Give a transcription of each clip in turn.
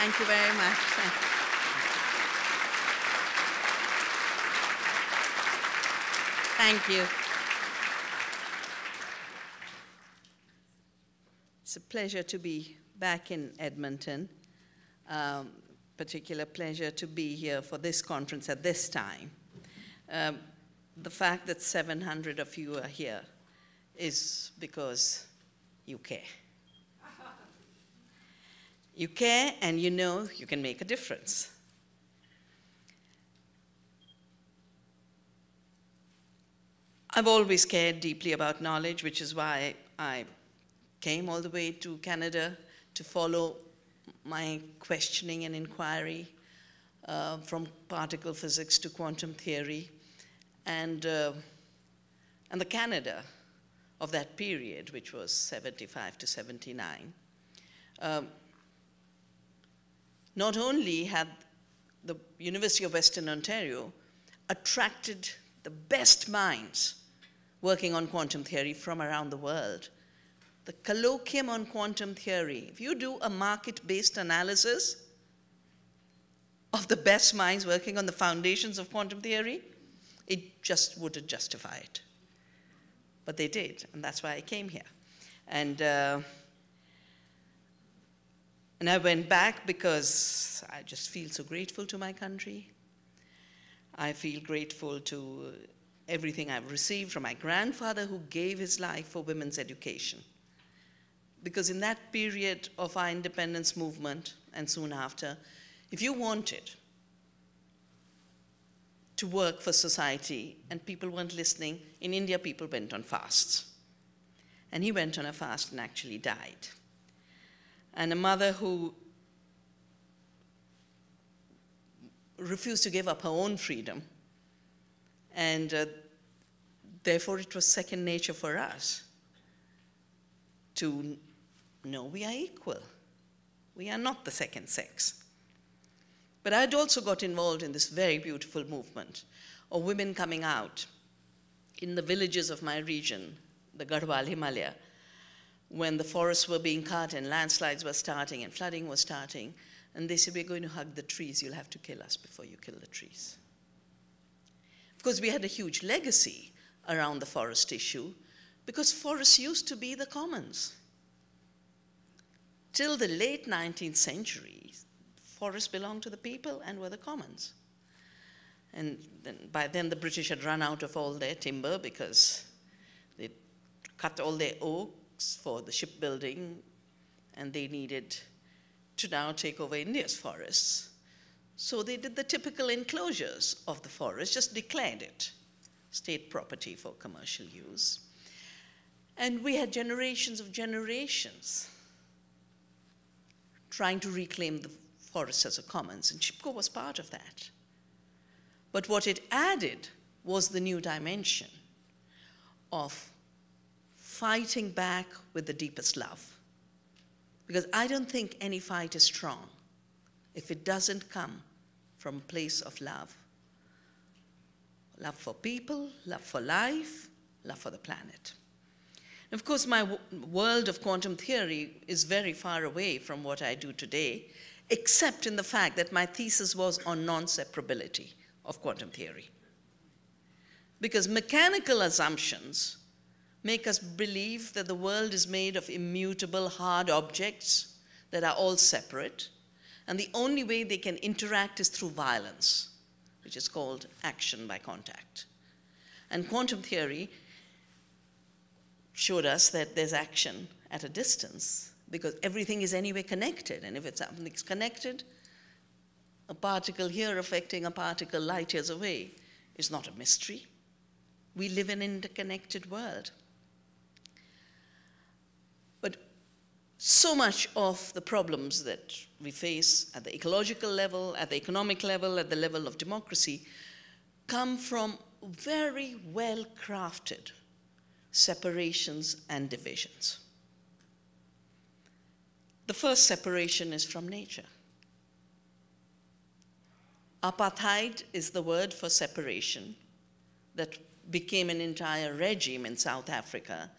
Thank you very much. Thank you. It's a pleasure to be back in Edmonton. Particular pleasure to be here for this conference at this time. The fact that 700 of you are here is because you care. You care, and you know you can make a difference. I've always cared deeply about knowledge, which is why I came all the way to Canada to follow my questioning and inquiry from particle physics to quantum theory, and the Canada of that period, which was 75 to 79. Not only had the University of Western Ontario attracted the best minds working on quantum theory from around the world. The colloquium on quantum theory, if you do a market-based analysis of the best minds working on the foundations of quantum theory, it just wouldn't justify it. But they did, and that's why I came here. And I went back because I just feel so grateful to my country. I feel grateful to everything I've received from my grandfather, who gave his life for women's education. Because in that period of our independence movement, and soon after, if you wanted to work for society and people weren't listening, in India people went on fasts. And he went on a fast and actually died. And a mother who refused to give up her own freedom, and therefore it was second nature for us to know we are equal. We are not the second sex. But I'd also got involved in this very beautiful movement of women coming out in the villages of my region, the Garhwal Himalaya, when the forests were being cut and landslides were starting and flooding was starting, and they said, we're going to hug the trees, you'll have to kill us before you kill the trees. Of course, we had a huge legacy around the forest issue, because forests used to be the commons. Till the late 19th century, forests belonged to the people and were the commons. And then, by then the British had run out of all their timber because they cut all their oak for the shipbuilding, and they needed to now take over India's forests. So they did the typical enclosures of the forest, just declared it state property for commercial use. And we had generations of generations trying to reclaim the forests as a commons, and Chipko was part of that. But what it added was the new dimension of fighting back with the deepest love. Because I don't think any fight is strong if it doesn't come from a place of love. Love for people, love for life, love for the planet. And of course, my world of quantum theory is very far away from what I do today, except in the fact that my thesis was on non-separability of quantum theory. Because mechanical assumptions make us believe that the world is made of immutable, hard objects that are all separate, and the only way they can interact is through violence, which is called action by contact. And quantum theory showed us that there's action at a distance, because everything is anyway connected, and if something's connected, a particle here affecting a particle light years away is not a mystery. We live in an interconnected world. But so much of the problems that we face at the ecological level, at the economic level, at the level of democracy, come from very well-crafted separations and divisions. The first separation is from nature. Apartheid is the word for separation that became an entire regime in South Africa.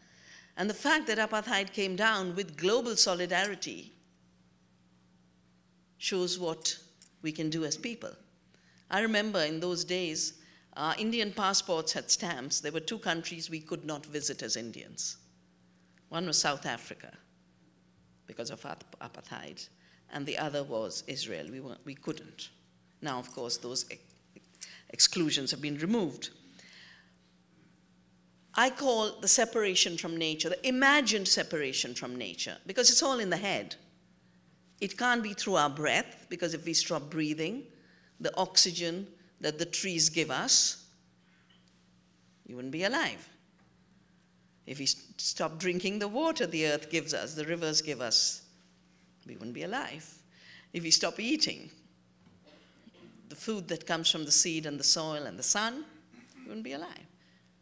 And the fact that apartheid came down with global solidarity shows what we can do as people. I remember in those days, Indian passports had stamps. There were 2 countries we could not visit as Indians. One was South Africa, because of apartheid, and the other was Israel. We couldn't. Now, of course, those exclusions have been removed. I call the separation from nature, the imagined separation from nature, because it's all in the head. It can't be through our breath, because if we stop breathing, the oxygen that the trees give us, you wouldn't be alive. If we stop drinking the water the earth gives us, the rivers give us, we wouldn't be alive. If we stop eating the food that comes from the seed and the soil and the sun, we wouldn't be alive.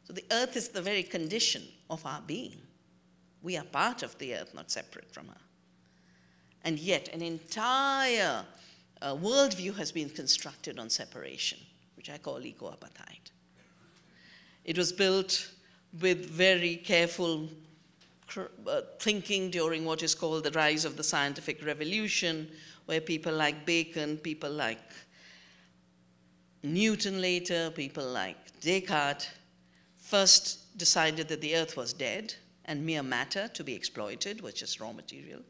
So the earth is the very condition of our being. We are part of the earth, not separate from her. And yet an entire worldview has been constructed on separation, which I call eco-apartheid. It was built with very careful thinking during what is called the rise of the scientific revolution, where people like Bacon, people like Newton later, people like Descartes, first decided that the earth was dead and mere matter to be exploited, which is raw material.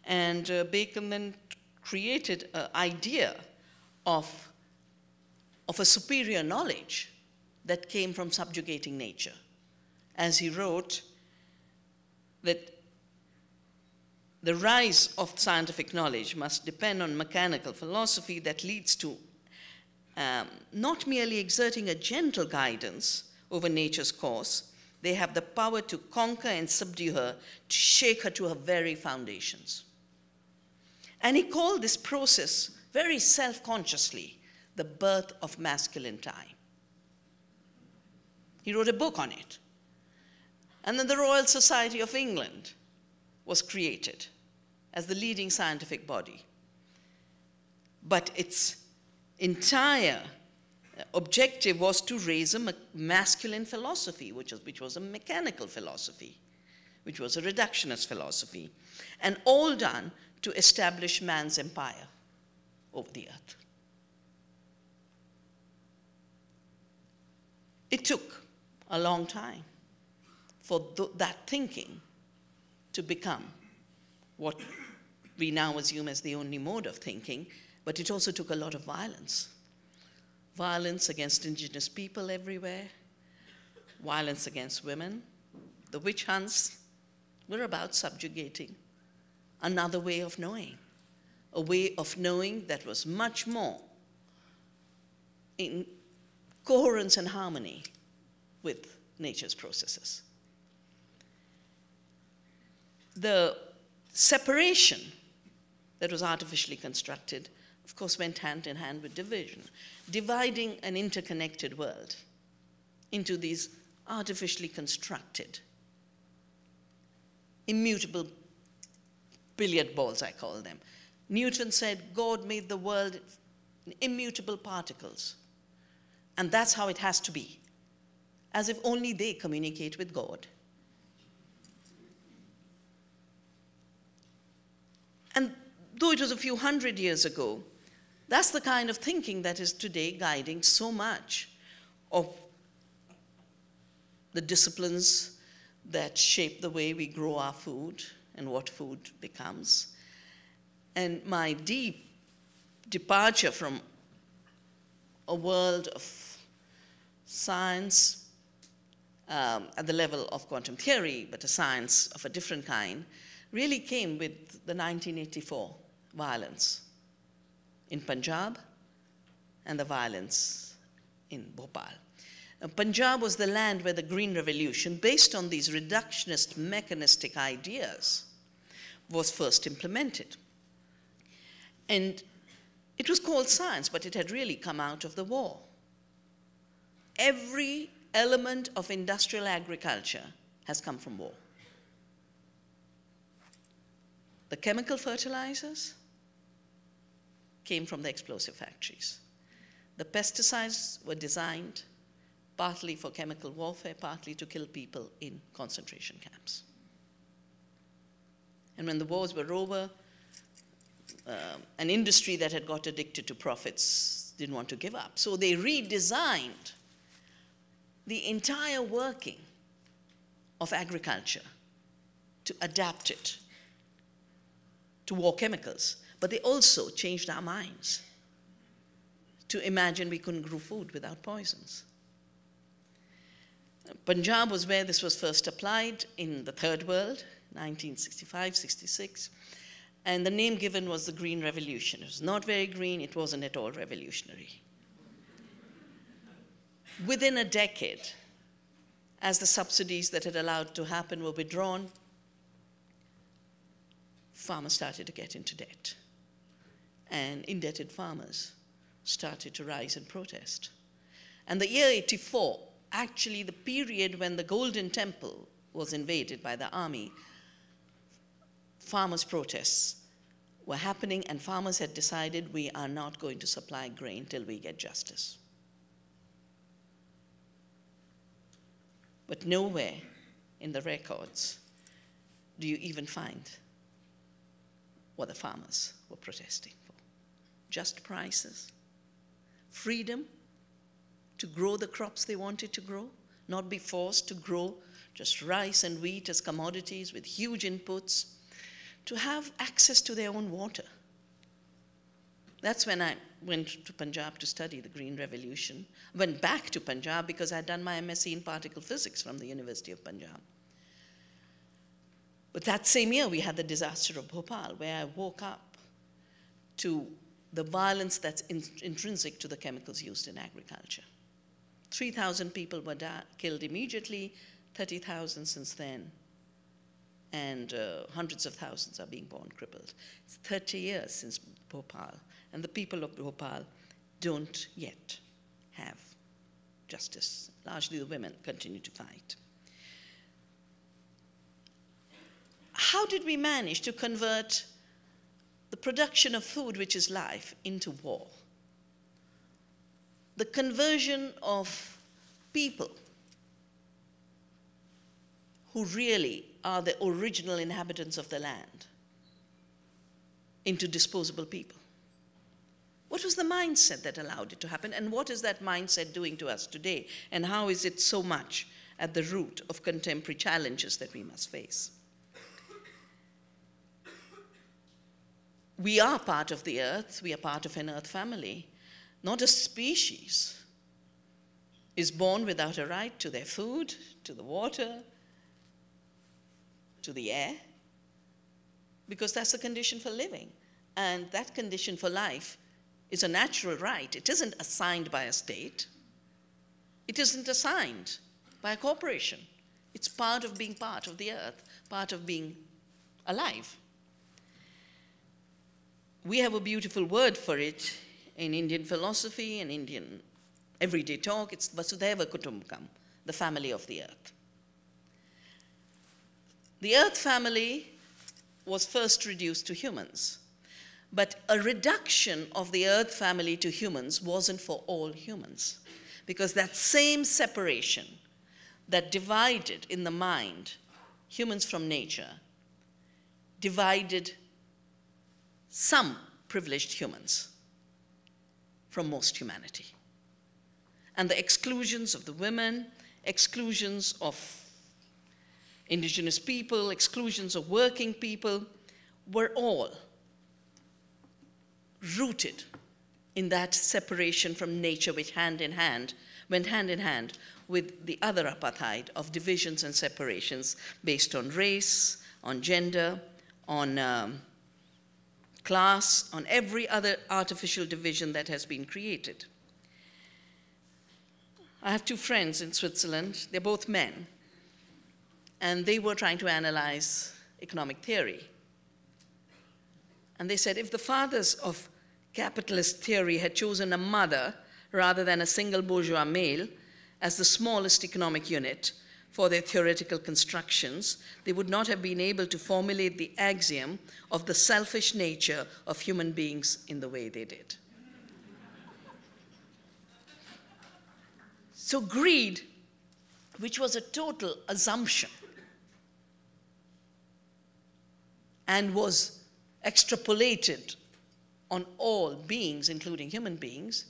And Bacon then created an idea of a superior knowledge that came from subjugating nature. As he wrote, that the rise of scientific knowledge must depend on mechanical philosophy that leads to not merely exerting a gentle guidance over nature's course, they have the power to conquer and subdue her, to shake her to her very foundations. And he called this process very self-consciously the birth of masculine time. He wrote a book on it. And then the Royal Society of England was created as the leading scientific body. But its entire objective was to raise a masculine philosophy, which was a mechanical philosophy, which was a reductionist philosophy, and all done to establish man's empire over the earth. It took a long time for that thinking to become what we now assume as the only mode of thinking, but it also took a lot of violence. Violence against indigenous people everywhere, violence against women. The witch hunts were about subjugating another way of knowing, a way of knowing that was much more in coherence and harmony with nature's processes. The separation that was artificially constructed, of course, went hand in hand with division, dividing an interconnected world into these artificially constructed, immutable billiard balls, I call them. Newton said God made the world in immutable particles, and that's how it has to be, as if only they communicate with God. And though it was a few hundred years ago, that's the kind of thinking that is today guiding so much of the disciplines that shape the way we grow our food and what food becomes. And my deep departure from a world of science at the level of quantum theory, but a science of a different kind, really came with the 1984 violence in Punjab and the violence in Bhopal. Punjab was the land where the Green Revolution, based on these reductionist mechanistic ideas, was first implemented. And it was called science, but it had really come out of the war. Every element of industrial agriculture has come from war. The chemical fertilizers came from the explosive factories. The pesticides were designed partly for chemical warfare, partly to kill people in concentration camps. And when the wars were over, an industry that had got addicted to profits didn't want to give up. So they redesigned the entire working of agriculture to adapt it to war chemicals. But they also changed our minds to imagine we couldn't grow food without poisons. Punjab was where this was first applied in the Third World, 1965, 66. And the name given was the Green Revolution. It was not very green, it wasn't at all revolutionary. Within a decade, as the subsidies that had allowed to happen were withdrawn, farmers started to get into debt. And indebted farmers started to rise and protest. And the year 84, actually the period when the Golden Temple was invaded by the army, farmers' protests were happening, and farmers had decided we are not going to supply grain till we get justice. But nowhere in the records do you even find what the farmers were protesting for. Just prices, freedom to grow the crops they wanted to grow, not be forced to grow just rice and wheat as commodities with huge inputs, to have access to their own water. That's when I went to Punjab to study the Green Revolution. Went back to Punjab because I'd done my MSc in particle physics from the University of Punjab. But that same year, we had the disaster of Bhopal, where I woke up to the violence that's intrinsic to the chemicals used in agriculture. 3,000 people were killed immediately, 30,000 since then, and hundreds of thousands are being born crippled. It's 30 years since Bhopal, and the people of Bhopal don't yet have justice. Largely the women continue to fight. How did we manage to convert the production of food, which is life, into war? The conversion of people who really are the original inhabitants of the land into disposable people. What was the mindset that allowed it to happen, and what is that mindset doing to us today, and how is it so much at the root of contemporary challenges that we must face? We are part of the earth, we are part of an earth family. Not a species is born without a right to their food, to the water, to the air, because that's the condition for living. And that condition for life is a natural right. It isn't assigned by a state. It isn't assigned by a corporation. It's part of being part of the earth, part of being alive. We have a beautiful word for it in Indian philosophy and Indian everyday talk. It's Vasudhaiva Kutumbakam, the family of the earth. The earth family was first reduced to humans, but a reduction of the earth family to humans wasn't for all humans, because that same separation that divided in the mind humans from nature divided some privileged humans from most humanity. And the exclusions of the women, exclusions of indigenous people, exclusions of working people were all rooted in that separation from nature, which went hand in hand with the other apartheid of divisions and separations based on race, on gender, on class, on every other artificial division that has been created. I have two friends in Switzerland. They're both men, and they were trying to analyze economic theory. And they said, if the fathers of capitalist theory had chosen a mother rather than a single bourgeois male as the smallest economic unit for their theoretical constructions, they would not have been able to formulate the axiom of the selfish nature of human beings in the way they did. So greed, which was a total assumption and was extrapolated on all beings, including human beings,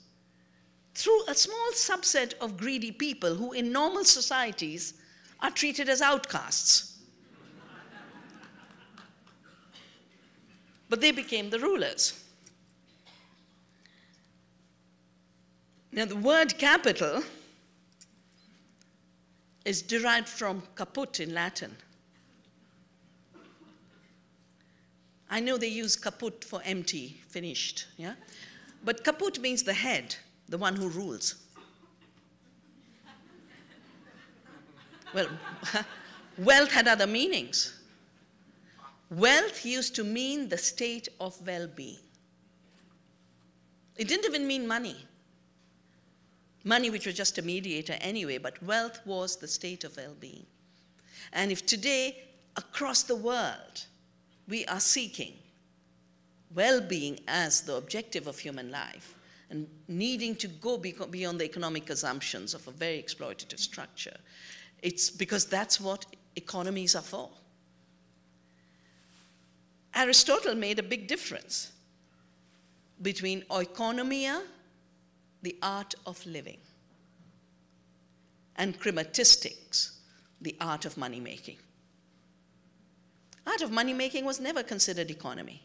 through a small subset of greedy people who in normal societies are treated as outcasts. But they became the rulers. Now, the word capital is derived from caput in Latin. I know they use caput for empty, finished, yeah? But caput means the head, the one who rules. Well, wealth had other meanings. Wealth used to mean the state of well-being. It didn't even mean money. Money, which was just a mediator anyway, but wealth was the state of well-being. And if today, across the world, we are seeking well-being as the objective of human life and needing to go beyond the economic assumptions of a very exploitative structure, it's because that's what economies are for. Aristotle made a big difference between oikonomia, the art of living, and chrematistics, the art of money-making. Art of money-making was never considered economy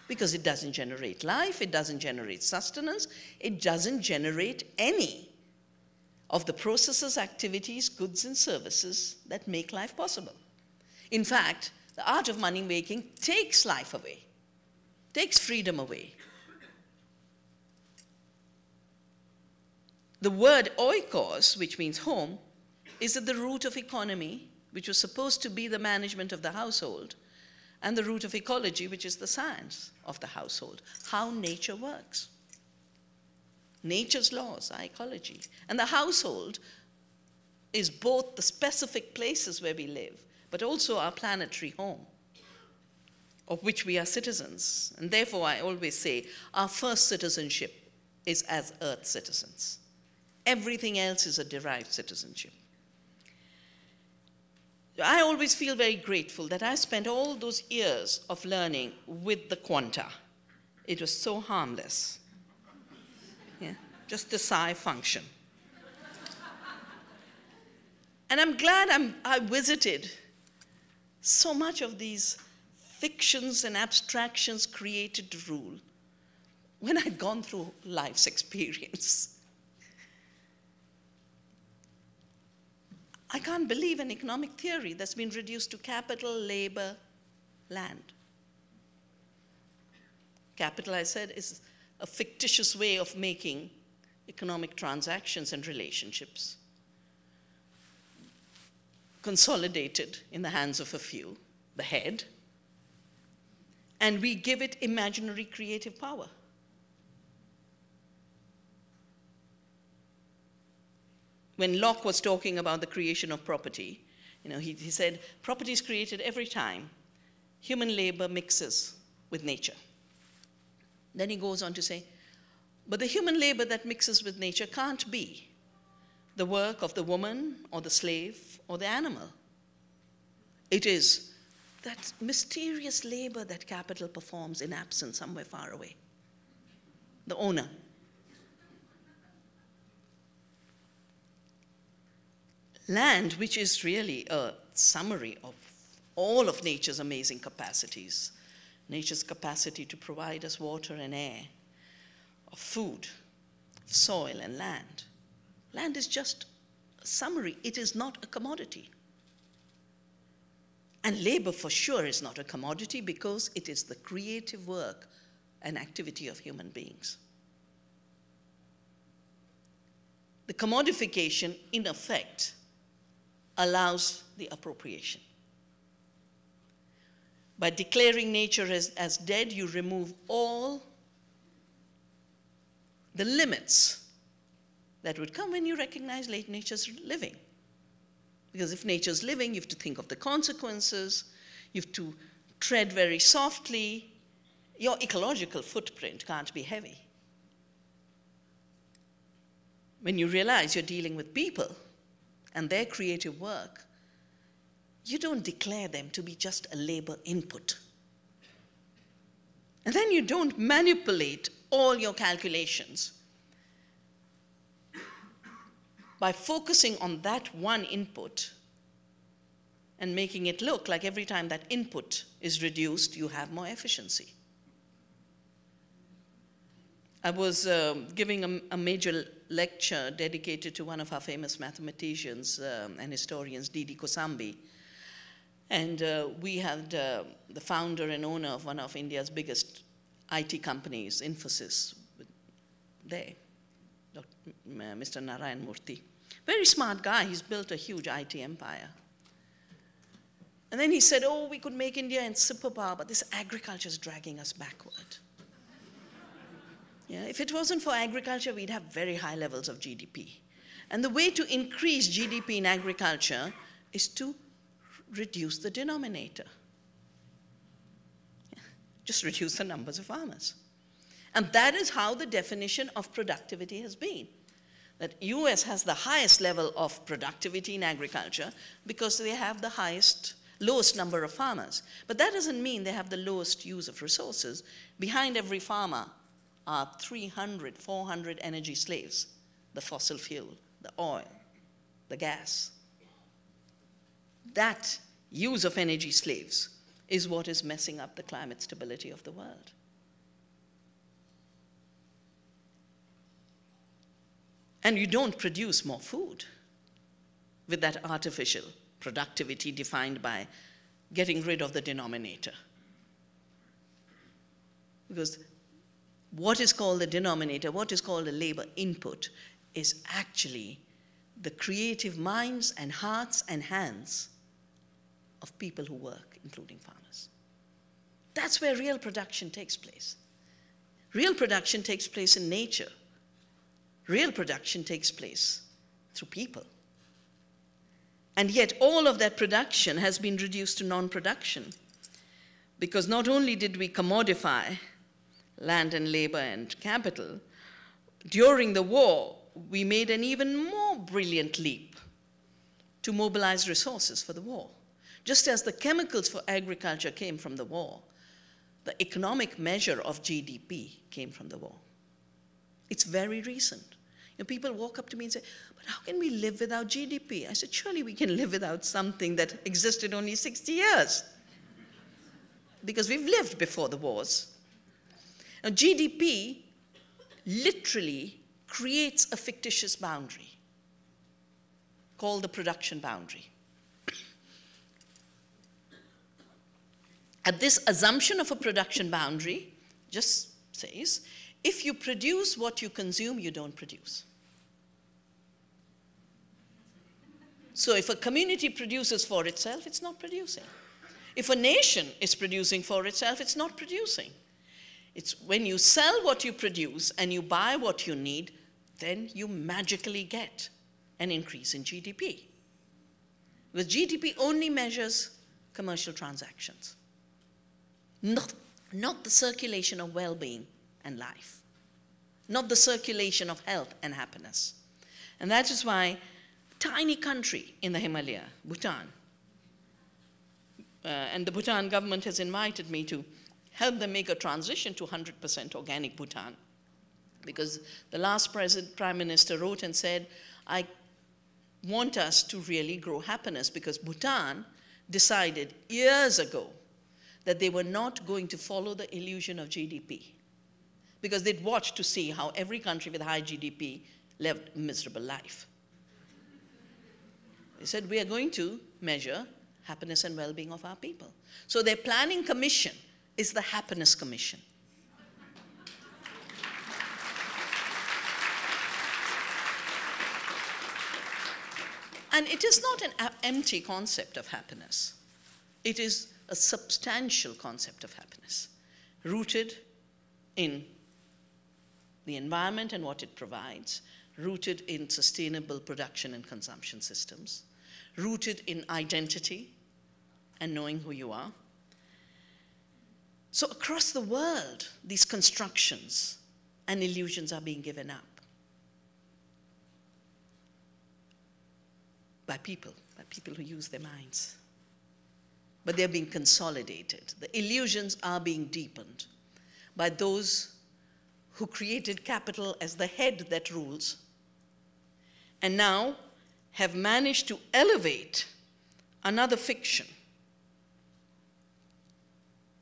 because it doesn't generate life, it doesn't generate sustenance, it doesn't generate any of the processes, activities, goods, and services that make life possible. In fact, the art of money-making takes life away, takes freedom away. The word oikos, which means home, is at the root of economy, which was supposed to be the management of the household, and the root of ecology, which is the science of the household, how nature works. Nature's laws are ecology. And the household is both the specific places where we live, but also our planetary home, of which we are citizens. And therefore, I always say, our first citizenship is as Earth citizens. Everything else is a derived citizenship. I always feel very grateful that I spent all those years of learning with the quanta. It was so harmless. Yeah, just the psi function. And I'm glad I visited so much of these fictions and abstractions created to rule when I'd gone through life's experience. I can't believe an economic theory that's been reduced to capital, labor, land. Capital, I said, is a fictitious way of making economic transactions and relationships consolidated in the hands of a few, the head, and we give it imaginary creative power. When Locke was talking about the creation of property, he said, property is created every time human labor mixes with nature. Then he goes on to say, but the human labor that mixes with nature can't be the work of the woman or the slave or the animal. It is that mysterious labor that capital performs in absence somewhere far away. The owner. Land, which is really a summary of all of nature's amazing capacities, nature's capacity to provide us water and air, of food, of soil and land. Land is just a summary. It is not a commodity. And labor for sure is not a commodity because it is the creative work and activity of human beings. The commodification, in effect, allows the appropriation. By declaring nature as dead, you remove all the limits that would come when you recognize nature's living. Because if nature's living, you have to think of the consequences, you have to tread very softly. Your ecological footprint can't be heavy. When you realize you're dealing with people and their creative work, you don't declare them to be just a labor input. And then you don't manipulate all your calculations by focusing on that one input and making it look like every time that input is reduced, you have more efficiency. I was giving a major lecture dedicated to one of our famous mathematicians and historians, Didi Kosambi. And we had the founder and owner of one of India's biggest IT companies, Infosys, there, Mr. Narayan Murthy. Very smart guy. He's built a huge IT empire. And then he said, oh, we could make India a superpower, but this agriculture is dragging us backward. Yeah, if it wasn't for agriculture, we'd have very high levels of GDP. And the way to increase GDP in agriculture is to reduce the denominator. Yeah, just reduce the numbers of farmers. And that is how the definition of productivity has been. That US has the highest level of productivity in agriculture because they have the lowest number of farmers. But that doesn't mean they have the lowest use of resources. Behind every farmer are 300, 400 energy slaves, the fossil fuel, the oil, the gas. That use of energy slaves is what is messing up the climate stability of the world. And you don't produce more food with that artificial productivity defined by getting rid of the denominator. Because what is called the denominator, what is called a labor input, is actually the creative minds and hearts and hands of people who work, including farmers. That's where real production takes place. Real production takes place in nature. Real production takes place through people. And yet all of that production has been reduced to non-production, because not only did we commodify land and labor and capital, during the war, we made an even more brilliant leap to mobilize resources for the war. Just as the chemicals for agriculture came from the war, the economic measure of GDP came from the war. It's very recent. You know, people walk up to me and say, but how can we live without GDP? I said, surely we can live without something that existed only 60 years. Because we've lived before the wars. Now, GDP literally creates a fictitious boundary called the production boundary. At this assumption of a production boundary just says, if you produce what you consume, you don't produce. So if a community produces for itself, it's not producing. If a nation is producing for itself, it's not producing. It's when you sell what you produce and you buy what you need, then you magically get an increase in GDP. Because GDP only measures commercial transactions, not the circulation of well-being and life, not the circulation of health and happiness. And that is why a tiny country in the Himalaya, Bhutan, and the Bhutan government has invited me to help them make a transition to 100% organic Bhutan. Because the last Prime Minister wrote and said, I want us to really grow happiness, because Bhutan decided years ago that they were not going to follow the illusion of GDP, because they'd watched to see how every country with high GDP lived a miserable life. They said, we are going to measure happiness and well-being of our people. So their planning commission is the Happiness Commission. And it is not an empty concept of happiness. It is a substantial concept of happiness, rooted in the environment and what it provides, rooted in sustainable production and consumption systems, rooted in identity and knowing who you are. So across the world, these constructions and illusions are being given up by people who use their minds. But they're being consolidated. The illusions are being deepened. by those who created capital as the head that rules, and now have managed to elevate another fiction,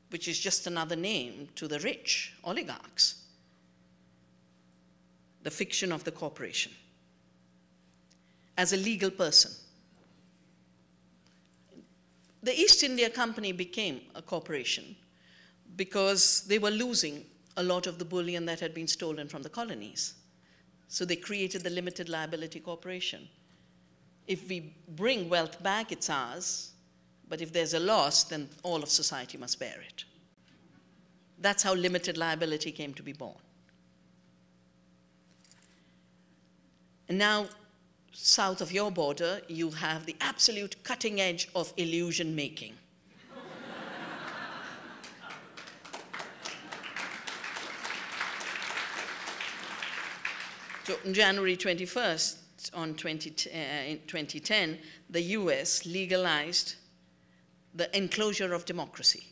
which is just another name to the rich oligarchs, the fiction of the corporation, as a legal person. The East India Company became a corporation because they were losing a lot of the bullion that had been stolen from the colonies. So they created the Limited Liability Corporation. If we bring wealth back, it's ours, but if there's a loss, then all of society must bear it. That's how limited liability came to be born. And now, south of your border, you have the absolute cutting edge of illusion making. So on January 21st, in 2010, the US legalized the enclosure of democracy.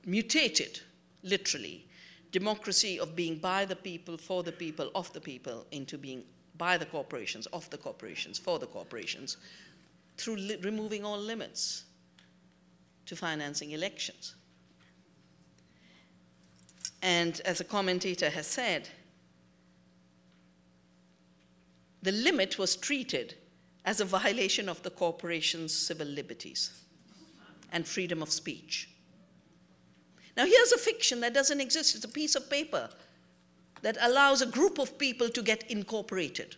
Mutated, literally, democracy of being by the people, for the people, of the people, into being by the corporations, of the corporations, for the corporations, through removing all limits to financing elections. And as a commentator has said, the limit was treated as a violation of the corporation's civil liberties and freedom of speech. Now here's a fiction that doesn't exist. It's a piece of paper that allows a group of people to get incorporated.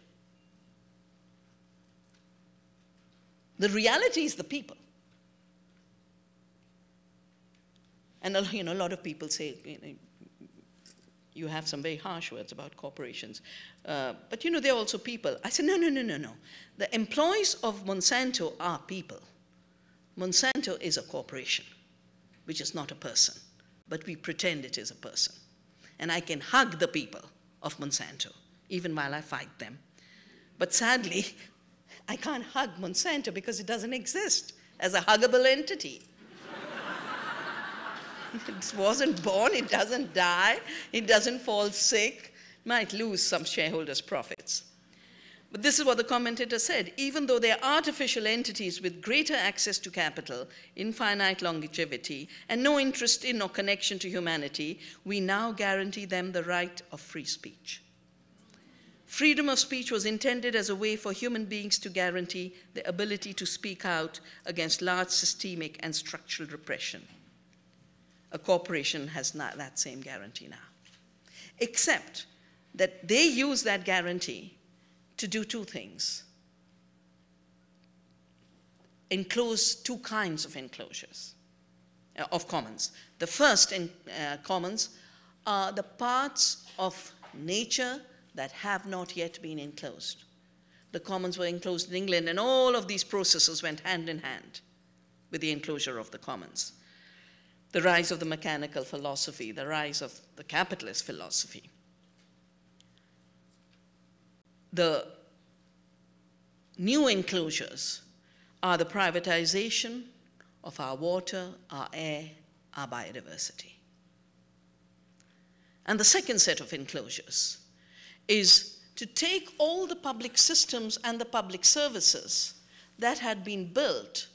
The reality is the people. And a lot of people say, you have some very harsh words about corporations, but they're also people. I said, no. The employees of Monsanto are people. Monsanto is a corporation, which is not a person, but we pretend it is a person. And I can hug the people of Monsanto, even while I fight them. But sadly, I can't hug Monsanto because it doesn't exist as a huggable entity. It wasn't born, it doesn't die, it doesn't fall sick, might lose some shareholders' profits. But this is what the commentator said: even though they are artificial entities with greater access to capital, infinite longevity, and no interest in or connection to humanity, we now guarantee them the right of free speech. Freedom of speech was intended as a way for human beings to guarantee the ability to speak out against large systemic and structural repression. A corporation has not that same guarantee now, except that they use that guarantee to do two things: enclose two kinds of enclosures, of commons. The first commons are the parts of nature that have not yet been enclosed. The commons were enclosed in England, and all of these processes went hand in hand with the enclosure of the commons. The rise of the mechanical philosophy, the rise of the capitalist philosophy. The new enclosures are the privatization of our water, our air, our biodiversity. And the second set of enclosures is to take all the public systems and the public services that had been built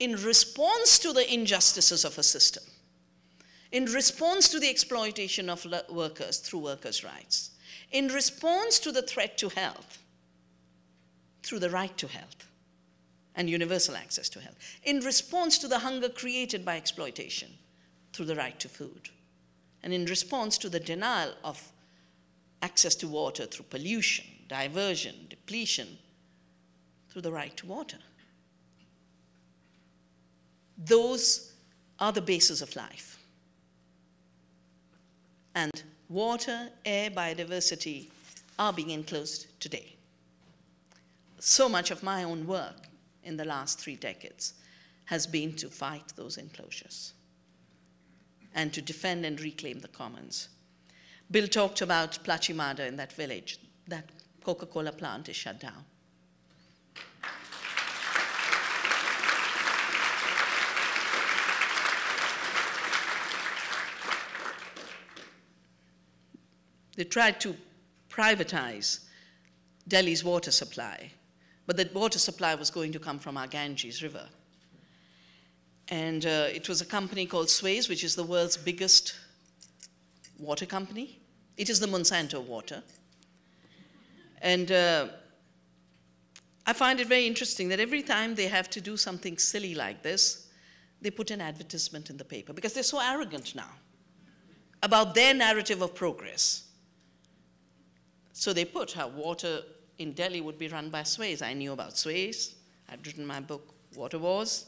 in response to the injustices of a system, in response to the exploitation of workers through workers' rights, in response to the threat to health through the right to health and universal access to health, in response to the hunger created by exploitation through the right to food, and in response to the denial of access to water through pollution, diversion, depletion, through the right to water. Those are the basis of life. And water, air, biodiversity are being enclosed today. So much of my own work in the last 3 decades has been to fight those enclosures and to defend and reclaim the commons. Bill talked about Plachimada in that village. That Coca-Cola plant is shut down. They tried to privatize Delhi's water supply, but that water supply was going to come from our Ganges River. And it was a company called Suez, which is the world's biggest water company. It is the Monsanto water. And I find it very interesting that every time they have to do something silly like this, they put an advertisement in the paper because they're so arrogant now about their narrative of progress. So they put how water in Delhi would be run by Suez. I knew about Suez. I'd written my book, Water Wars.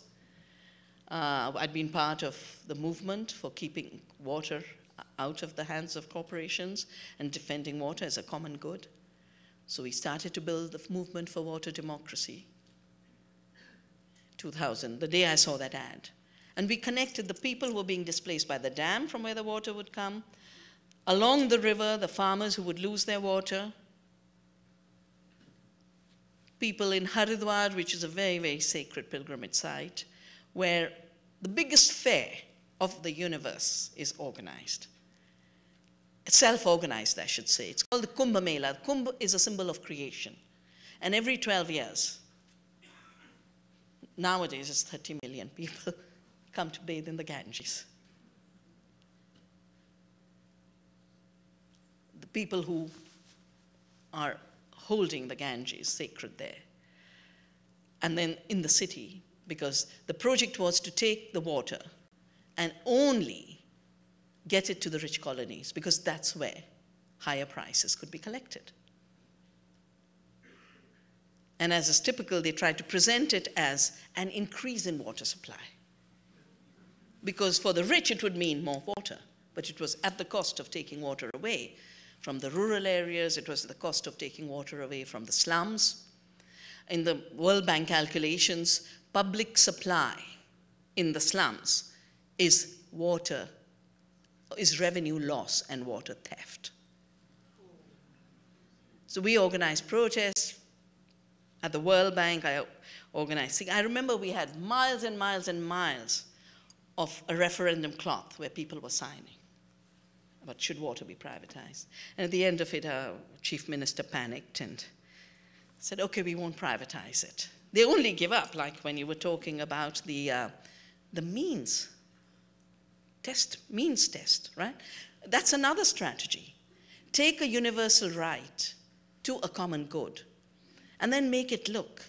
I'd been part of the movement for keeping water out of the hands of corporations and defending water as a common good. So we started to build the movement for water democracy, 2000, the day I saw that ad. And we connected the people who were being displaced by the dam from where the water would come, along the river, the farmers who would lose their water, people in Haridwar, which is a very, very sacred pilgrimage site, where the biggest fair of the universe is organized. Self-organized, I should say. It's called the Kumbh Mela. Kumbh is a symbol of creation. And every 12 years, nowadays it's 30 million people come to bathe in the Ganges. The people who are holding the Ganges sacred there. And then in the city, because the project was to take the water and only get it to the rich colonies, because that's where higher prices could be collected. And as is typical, they tried to present it as an increase in water supply. Because for the rich, it would mean more water, but it was at the cost of taking water away from the rural areas. It was at the cost of taking water away from the slums. In the World Bank calculations, public supply in the slums is revenue loss and water theft. So we organized protests at the World Bank. I remember we had miles and miles and miles of a referendum cloth where people were signing about should water be privatized. And at the end of it, our chief minister panicked and said, okay, we won't privatize it. They only give up, like when you were talking about the means test, right? That's another strategy. Take a universal right to a common good and then make it look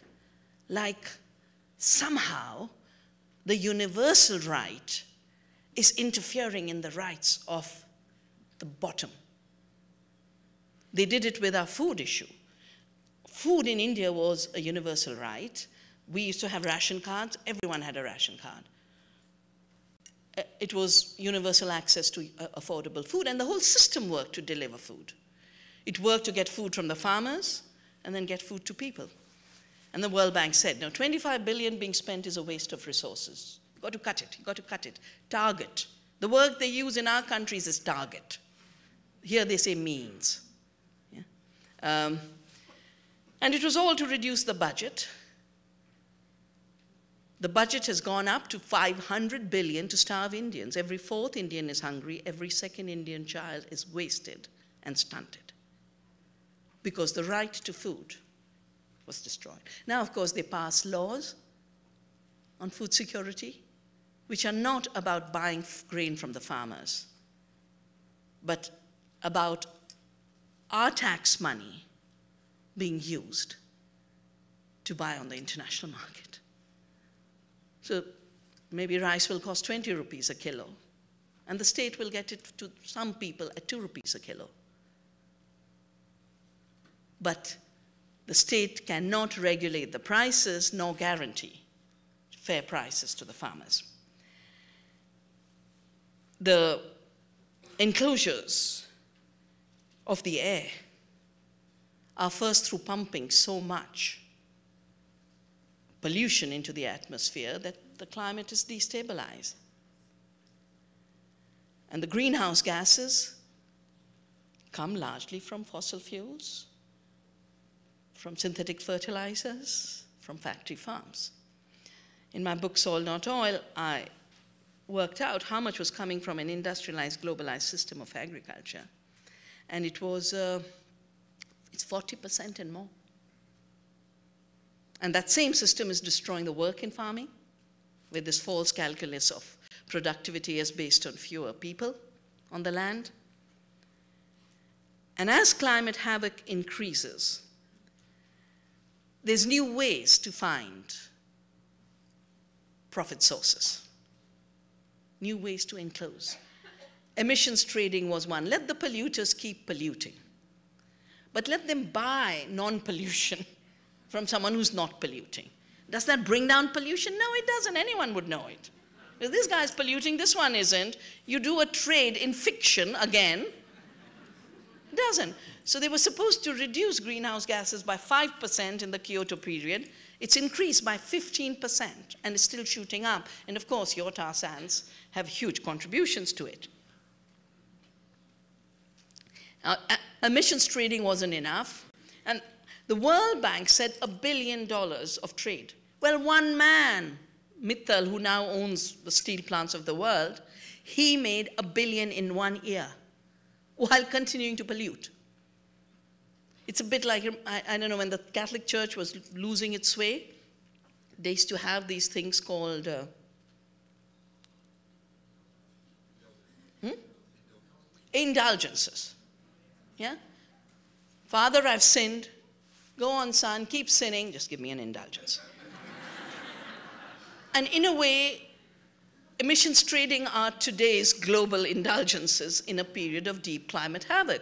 like somehow the universal right is interfering in the rights of the bottom. They did it with our food issue. Food in India was a universal right. We used to have ration cards. Everyone had a ration card. It was universal access to affordable food, and the whole system worked to deliver food. It worked to get food from the farmers and then get food to people. And the World Bank said, no, 25 billion being spent is a waste of resources. You've got to cut it, you've got to cut it. Target. The word they use in our countries is target. Here they say means. Yeah? And it was all to reduce the budget. The budget has gone up to 500 billion to starve Indians. Every fourth Indian is hungry. Every second Indian child is wasted and stunted because the right to food was destroyed. Now, of course, they pass laws on food security, which are not about buying grain from the farmers, but about our tax money being used to buy on the international market. So maybe rice will cost 20 rupees a kilo, and the state will get it to some people at 2 rupees a kilo. But the state cannot regulate the prices nor guarantee fair prices to the farmers. The enclosures of the air are first through pumping so much pollution into the atmosphere that the climate is destabilized. And the greenhouse gases come largely from fossil fuels, from synthetic fertilizers, from factory farms. In my book, Soil Not Oil, I worked out how much was coming from an industrialized, globalized system of agriculture. and it was, it's 40% and more. And that same system is destroying the work in farming with this false calculus of productivity as based on fewer people on the land. And as climate havoc increases, there's new ways to find profit sources, new ways to enclose. Emissions trading was one. Let the polluters keep polluting, but let them buy non-pollution from someone who's not polluting. Does that bring down pollution? No, it doesn't. Anyone would know it. Because this guy's polluting, this one isn't. You do a trade in fiction again. It doesn't. So they were supposed to reduce greenhouse gases by 5% in the Kyoto period. It's increased by 15% and it's still shooting up. And of course, your tar sands have huge contributions to it. Emissions trading wasn't enough. And the World Bank said $1 billion of trade. Well, one man, Mittal, who now owns the steel plants of the world, he made $1 billion in 1 year while continuing to pollute. It's a bit like, I don't know, when the Catholic Church was losing its way, they used to have these things called indulgences. Yeah? Father, I've sinned. Go on, son, keep sinning. Just give me an indulgence. And in a way, emissions trading are today's global indulgences in a period of deep climate havoc,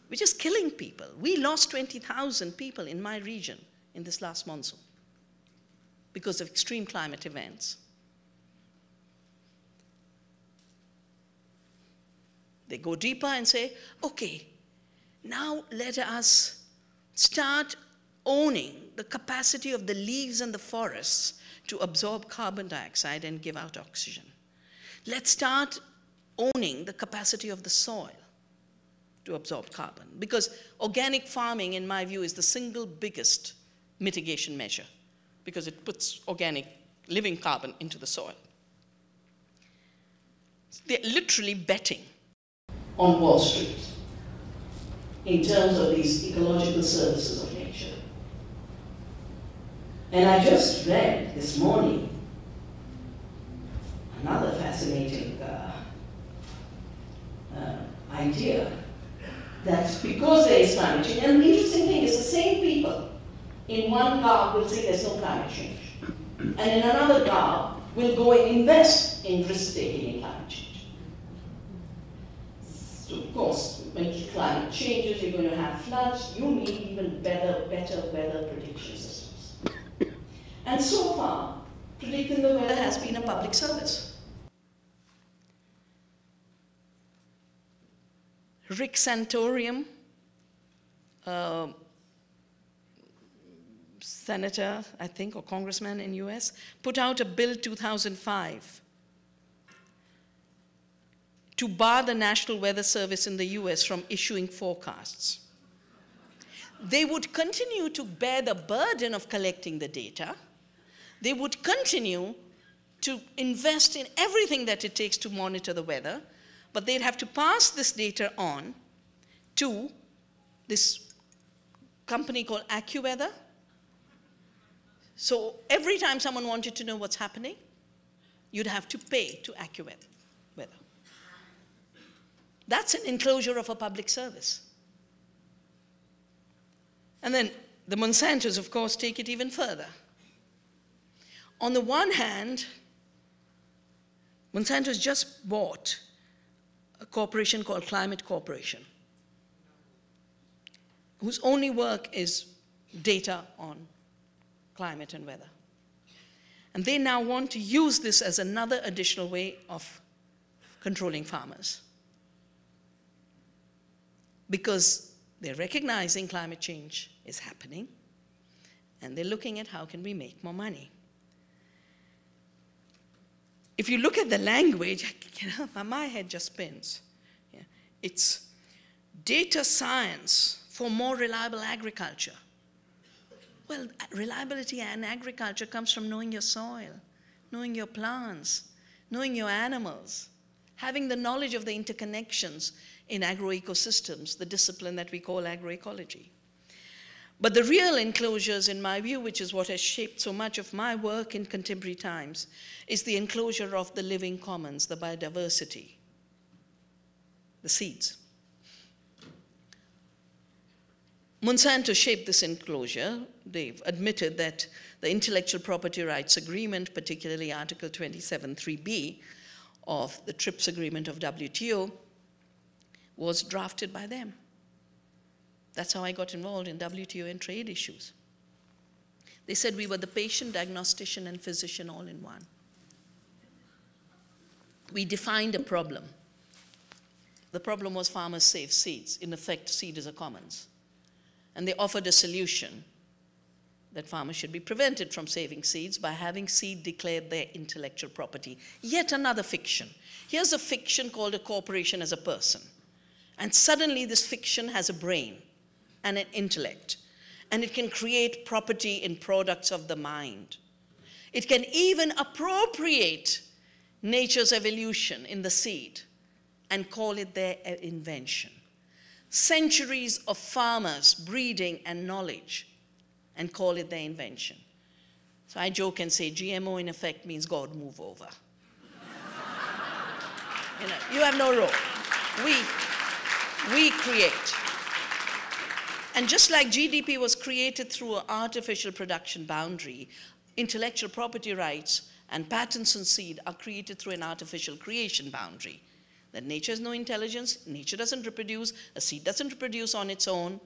which is killing people. We lost 20,000 people in my region in this last monsoon because of extreme climate events. They go deeper and say, okay, now let us start owning the capacity of the leaves and the forests to absorb carbon dioxide and give out oxygen. Let's start owning the capacity of the soil to absorb carbon, because organic farming, in my view, is the single biggest mitigation measure, because it puts organic living carbon into the soil. They're literally betting on Wall Street in terms of these ecological services of nature. And I just read this morning another fascinating idea that because there is climate change, and the interesting thing is the same people in one garb will say there's no climate change, and in another garb will go and invest in risk-taking in climate change. So of course, when climate changes, you're going to have floods, you need even better weather prediction systems. And so far, predicting the weather has been a public service. Rick Santorum, senator, I think, or congressman in US, put out a bill 2005 to bar the National Weather Service in the US from issuing forecasts. They would continue to bear the burden of collecting the data. They would continue to invest in everything that it takes to monitor the weather, but they'd have to pass this data on to this company called AccuWeather. So every time someone wanted to know what's happening, you'd have to pay to AccuWeather. That's an enclosure of a public service. And then the Monsantos, of course, take it even further. On the one hand, Monsanto's just bought a corporation called Climate Corporation, whose only work is data on climate and weather. And they now want to use this as another additional way of controlling farmers, because they're recognizing climate change is happening, and they're looking at how can we make more money. If you look at the language, my head just spins. Yeah. It's data science for more reliable agriculture. Well, reliability in agriculture comes from knowing your soil, knowing your plants, knowing your animals, having the knowledge of the interconnections. in agroecosystems, the discipline that we call agroecology. But the real enclosures, in my view, which is what has shaped so much of my work in contemporary times, is the enclosure of the living commons, the biodiversity, the seeds. Monsanto shaped this enclosure. They've admitted that the Intellectual Property Rights Agreement, particularly Article 27.3b of the TRIPS Agreement of WTO, was drafted by them. That's how I got involved in WTO and trade issues. They said we were the patient, diagnostician, and physician all in one. We defined a problem. The problem was farmers save seeds. In effect, seed is a commons. And they offered a solution that farmers should be prevented from saving seeds by having seed declared their intellectual property. Yet another fiction. Here's a fiction called a corporation as a person. And suddenly this fiction has a brain and an intellect, and it can create property in products of the mind. It can even appropriate nature's evolution in the seed and call it their invention. Centuries of farmers breeding and knowledge and call it their invention. So I joke and say GMO in effect means God move over. You have no role. We create. And just like GDP was created through an artificial production boundary, intellectual property rights and patents on seed are created through an artificial creation boundary. That nature has no intelligence, nature doesn't reproduce, a seed doesn't reproduce on its own.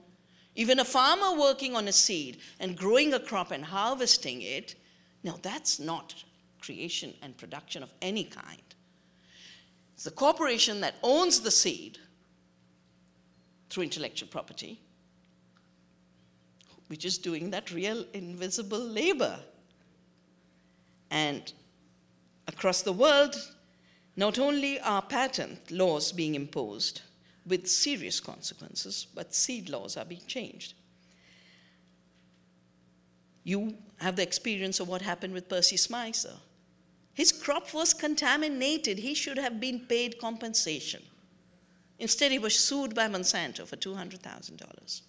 Even a farmer working on a seed and growing a crop and harvesting it, now that's not creation and production of any kind. It's the corporation that owns the seed through intellectual property, which is doing that real invisible labor. And across the world, not only are patent laws being imposed with serious consequences, but seed laws are being changed. You have the experience of what happened with Percy Smyser. His crop was contaminated. He should have been paid compensation. Instead, he was sued by Monsanto for $200,000.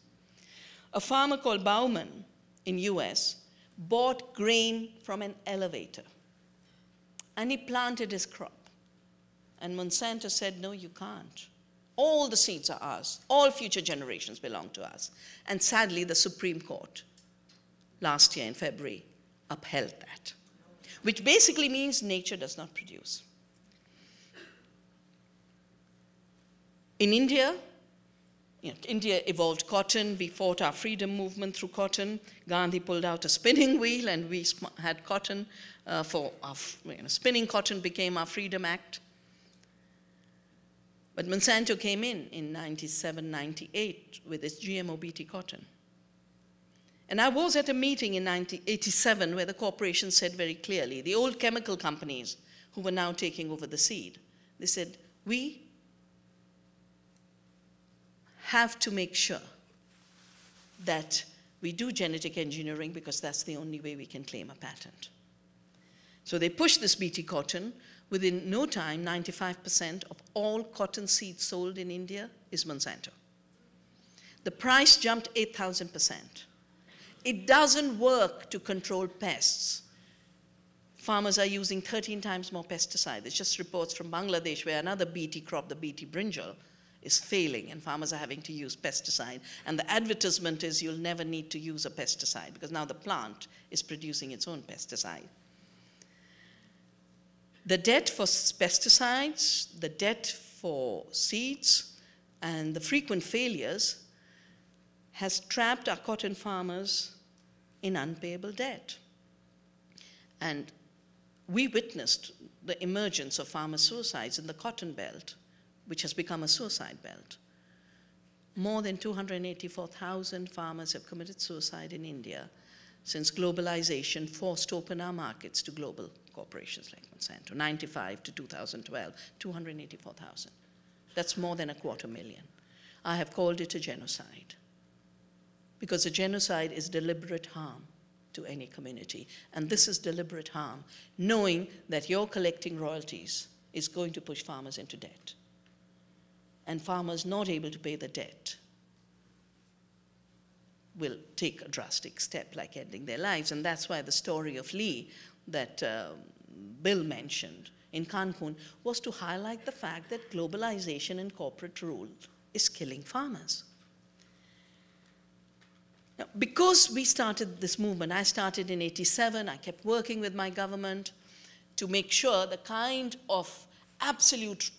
A farmer called Bauman in US bought grain from an elevator, and he planted his crop. And Monsanto said, no, you can't. All the seeds are ours. All future generations belong to us. And sadly, the Supreme Court last year in February upheld that, which basically means nature does not produce. In India, India evolved cotton. We fought our freedom movement through cotton. Gandhi pulled out a spinning wheel, and we had cotton for our, spinning cotton became our Freedom Act. But Monsanto came in 97, 98 with its GMO BT cotton. And I was at a meeting in 1987 where the corporation said very clearly, the old chemical companies who were now taking over the seed, they said, we have to make sure that we do genetic engineering because that's the only way we can claim a patent. So they pushed this BT cotton. Within no time, 95% of all cotton seeds sold in India is Monsanto. The price jumped 8,000%. It doesn't work to control pests. Farmers are using 13 times more pesticide. There's just reports from Bangladesh where another BT crop, the BT brinjal, is failing and farmers are having to use pesticide. And the advertisement is you'll never need to use a pesticide because now the plant is producing its own pesticide. The debt for pesticides, the debt for seeds, and the frequent failures has trapped our cotton farmers in unpayable debt. And we witnessed the emergence of farmer suicides in the cotton belt, which has become a suicide belt. More than 284,000 farmers have committed suicide in India since globalization forced open our markets to global corporations like Monsanto. 95 to 2012, 284,000. That's more than 250,000. I have called it a genocide because a genocide is deliberate harm to any community. And this is deliberate harm, knowing that your collecting royalties is going to push farmers into debt. and farmers not able to pay the debt will take a drastic step like ending their lives. And that's why the story of Lee that Bill mentioned in Cancun was to highlight the fact that globalization and corporate rule is killing farmers. Now, because we started this movement, I started in '87, I kept working with my government to make sure the kind of absolute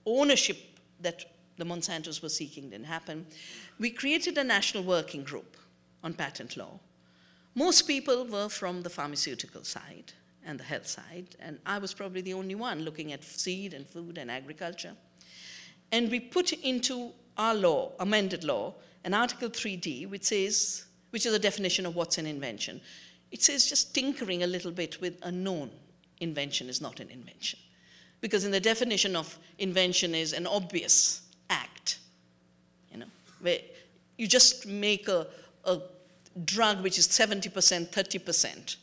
ownership that the Monsantos were seeking didn't happen. We created a national working group on patent law. Most people were from the pharmaceutical side and the health side, and I was probably the only one looking at seed and food and agriculture. And we put into our law, amended law, an Article 3D, which is a definition of what's an invention. It says just tinkering a little bit with a known invention is not an invention. Because in the definition of invention is an obvious act, where you just make a drug which is 70%, 30%,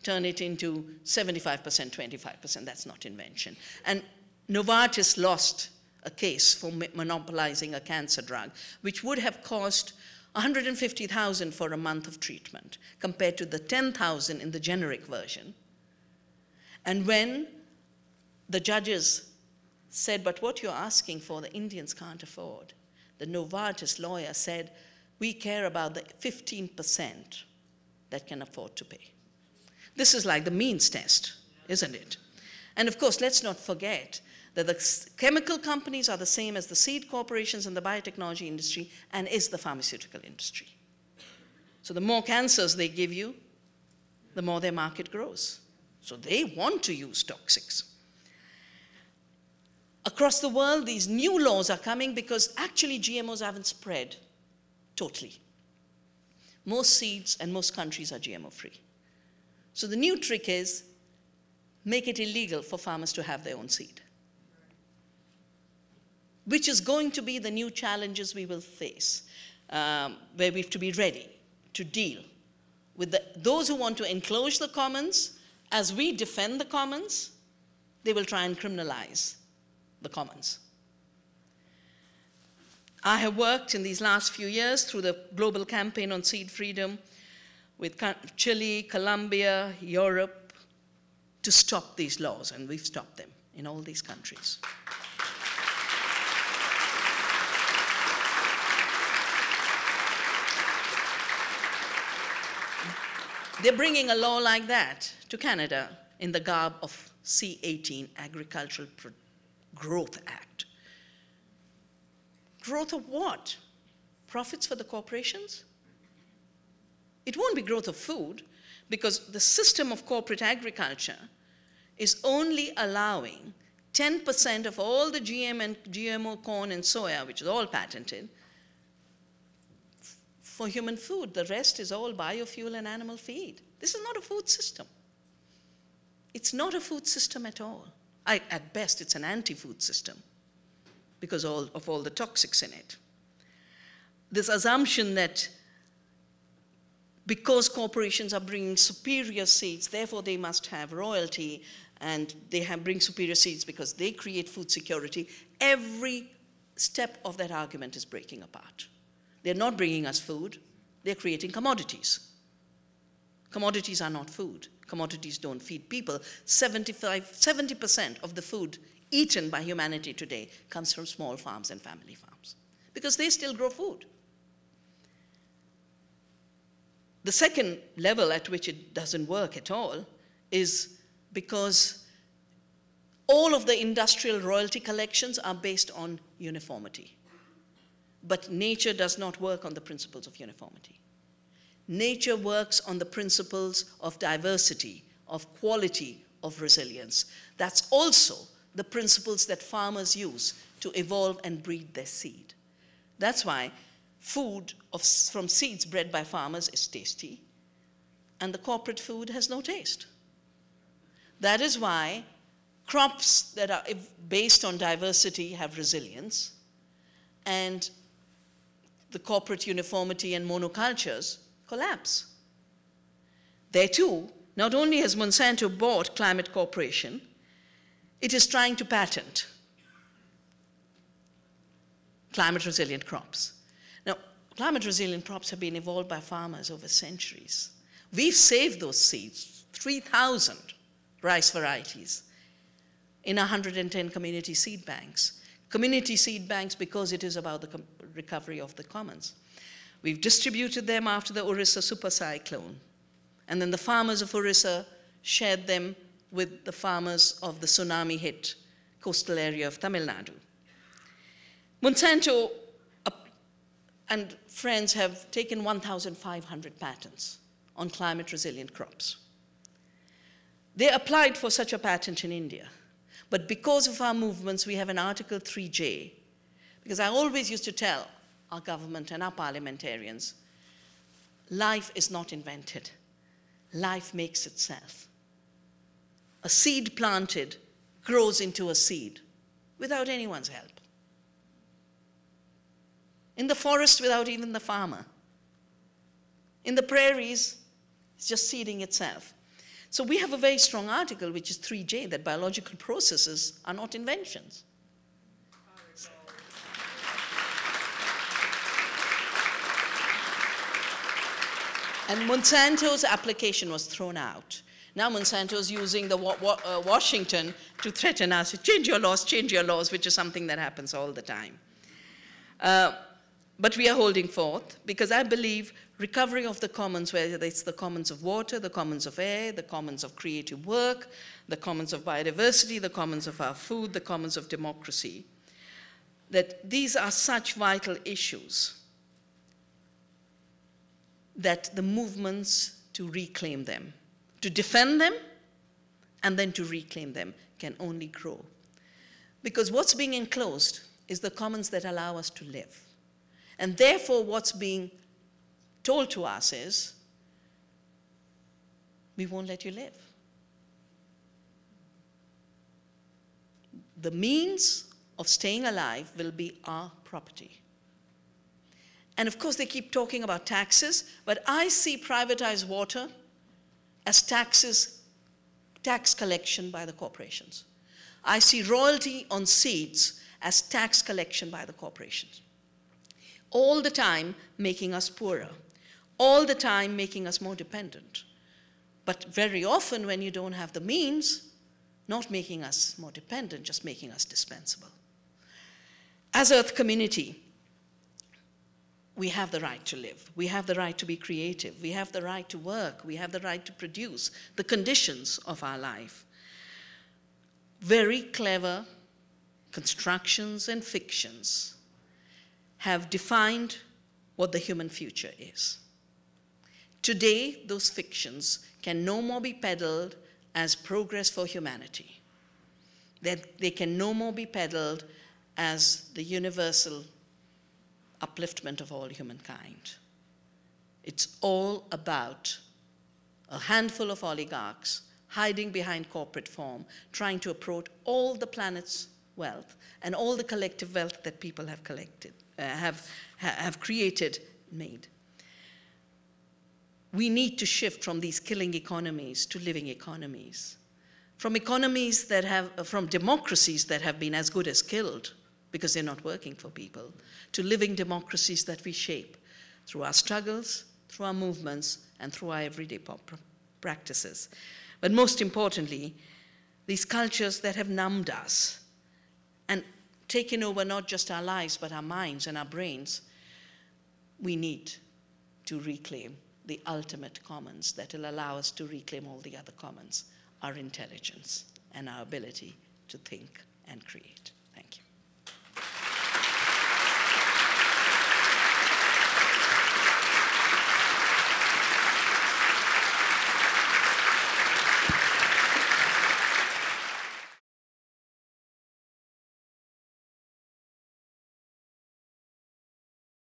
turn it into 75%, 25%, that's not invention. And Novartis lost a case for monopolizing a cancer drug, which would have cost $150,000 for a month of treatment, compared to the $10,000 in the generic version. And when the judges said, but what you're asking for, the Indians can't afford, the Novartis lawyer said, we care about the 15% that can afford to pay. This is like the means test, isn't it? And of course, let's not forget that the chemical companies are the same as the seed corporations and the biotechnology industry and is the pharmaceutical industry. So the more cancers they give you, the more their market grows. So they want to use toxics. Across the world, these new laws are coming because actually GMOs haven't spread totally. Most seeds and most countries are GMO-free. So the new trick is make it illegal for farmers to have their own seed, which is going to be the new challenges we will face, where we have to be ready to deal with those who want to enclose the commons. As we defend the commons, they will try and criminalize the commons. I have worked in these last few years through the global campaign on seed freedom with Chile, Colombia, Europe, to stop these laws, and we've stopped them in all these countries. They're bringing a law like that to Canada in the garb of C-18, Agricultural Growth Act. Growth of what? Profits for the corporations? It won't be growth of food, because the system of corporate agriculture is only allowing 10% of all the GM and GMO corn and soya, which is all patented, for human food. The rest is all biofuel and animal feed. This is not a food system. It's not a food system at all. At best, it's an anti-food system because of all the toxics in it. This assumption that because corporations are bringing superior seeds, therefore they must have royalty, and they bring superior seeds because they create food security, every step of that argument is breaking apart. They're not bringing us food, they're creating commodities. Commodities are not food. Commodities don't feed people. 70% of the food eaten by humanity today comes from small farms and family farms because they still grow food. The second level at which it doesn't work at all is because all of the industrial royalty collections are based on uniformity. But nature does not work on the principles of uniformity. Nature works on the principles of diversity, of quality, of resilience. That's also the principles that farmers use to evolve and breed their seed. That's why food from seeds bred by farmers is tasty, and the corporate food has no taste. That is why crops that are based on diversity have resilience, and the corporate uniformity and monocultures collapse. There too, not only has Monsanto bought Climate Corporation, it is trying to patent climate-resilient crops. Now, climate-resilient crops have been evolved by farmers over centuries. We've saved those seeds, 3,000 rice varieties, in 110 community seed banks. Community seed banks because it is about the recovery of the commons. We've distributed them after the Orissa super cyclone. And then the farmers of Orissa shared them with the farmers of the tsunami-hit coastal area of Tamil Nadu. Monsanto and friends have taken 1,500 patents on climate-resilient crops. They applied for such a patent in India. But because of our movements, we have an Article 3J. Because I always used to tell our government and our parliamentarians, life is not invented. Life makes itself. A seed planted grows into a seed without anyone's help. In the forest, without even the farmer. In the prairies, it's just seeding itself. So we have a very strong article, which is 3J, that biological processes are not inventions. And Monsanto's application was thrown out. Now Monsanto's using the Washington to threaten us, change your laws, which is something that happens all the time. But we are holding forth because I believe recovery of the commons, whether it's the commons of water, the commons of air, the commons of creative work, the commons of biodiversity, the commons of our food, the commons of democracy, that these are such vital issues that the movements to reclaim them, to defend them, and then to reclaim them can only grow. Because what's being enclosed is the commons that allow us to live. And therefore, what's being told to us is, we won't let you live. The means of staying alive will be our property. And of course, they keep talking about taxes, but I see privatized water as tax collection by the corporations. I see royalty on seeds as tax collection by the corporations. All the time making us poorer, all the time making us more dependent. But very often when you don't have the means, not making us more dependent, just making us dispensable. As Earth community, we have the right to live. We have the right to be creative. We have the right to work. We have the right to produce the conditions of our life. Very clever constructions and fictions have defined what the human future is. Today, those fictions can no more be peddled as progress for humanity. They can no more be peddled as the universal upliftment of all humankind. It's all about a handful of oligarchs hiding behind corporate form, trying to approach all the planet's wealth and all the collective wealth that people have collected, have created, made. We need to shift from these killing economies to living economies. From democracies that have been as good as killed because they're not working for people, to living democracies that we shape through our struggles, through our movements, and through our everyday practices. But most importantly, these cultures that have numbed us and taken over not just our lives, but our minds and our brains, we need to reclaim the ultimate commons that will allow us to reclaim all the other commons, our intelligence and our ability to think and create.